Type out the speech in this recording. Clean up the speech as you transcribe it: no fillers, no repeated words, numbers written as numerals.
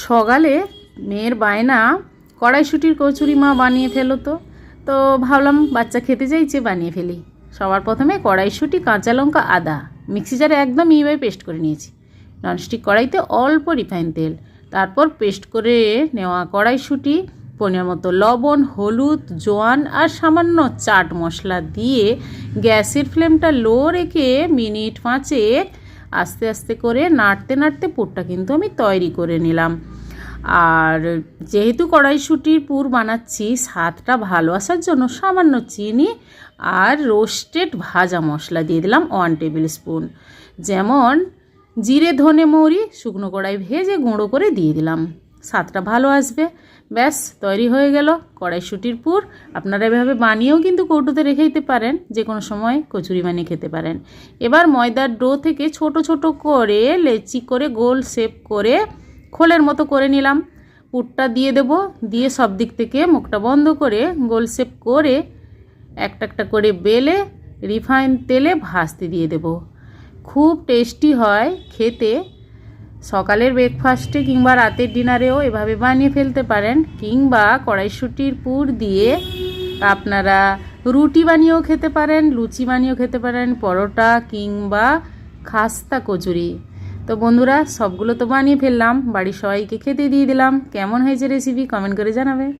সকালে মেয়ের বায়না কড়াইশুঁটির কচুরি মা বানিয়ে ফেলো তো ভাবলাম বাচ্চা খেতে চাইছে, বানিয়ে ফেলি। সবার প্রথমে কড়াইশুঁটি, কাঁচা লঙ্কা, আদা মিক্সি জারে একদম এইভাবে পেস্ট করে নিয়েছি। ননস্টিক কড়াইতে অল্প রিফাইন তেল, তারপর পেস্ট করে নেওয়া কড়াইশুঁটি, পরিমাণ মতো লবণ, হলুদ, জোয়ান আর সামান্য চাট মশলা দিয়ে গ্যাসের ফ্লেমটা লো রেখে মিনিট 5 আস্তে আস্তে করে নাড়তে নাড়তে পুরটা কিন্তু আমি তৈরি করে নিলাম। আর যেহেতু কড়াইশুঁটির পুর বানাচ্ছি, স্বাদটা ভালো আসার জন্য সামান্য চিনি আর রোস্টেড ভাজা মশলা দিয়ে দিলাম 1 টেবিল স্পুন। যেমন জিরে, ধনে, মৌরি শুকনো কড়াই ভেজে গুঁড়ো করে দিয়ে দিলাম, স্বাদটা ভালো আসবে। ব্যাস তৈরি হয়ে গেল কড়াইশুঁটির পুর। আপনারা এভাবে বানিয়েও কিন্তু কৌটোতে রেখে দিতে পারেন, যে কোনো সময় কচুরি বানিয়ে খেতে পারেন। এবার ময়দার ডো থেকে ছোট ছোট করে লেচি করে গোল শেপ করে খোলের মতো করে নিলাম। পুরটা দিয়ে দেব, দিয়ে সব দিক থেকে মুখটা বন্ধ করে গোল শেপ করে একটা একটা করে বেলে রিফাইন তেলে ভাজতে দিয়ে দেব। খুব টেস্টি হয় খেতে। সকালের ব্রেকফাস্টে কিংবা রাতের ডিনারেও এভাবে বানিয়ে ফেলতে পারেন, কিংবা কড়াইশুঁটির পুর দিয়ে আপনারা রুটি বানিয়েও খেতে পারেন, লুচি বানিয়েও খেতে পারেন, পরোটা কিংবা খাস্তা কচুরি। তো বন্ধুরা, সবগুলো তো বানিয়ে ফেললাম, বাড়ির সবাইকে খেতে দিয়ে দিলাম। কেমন হয়েছে রেসিপি কমেন্ট করে জানাবে।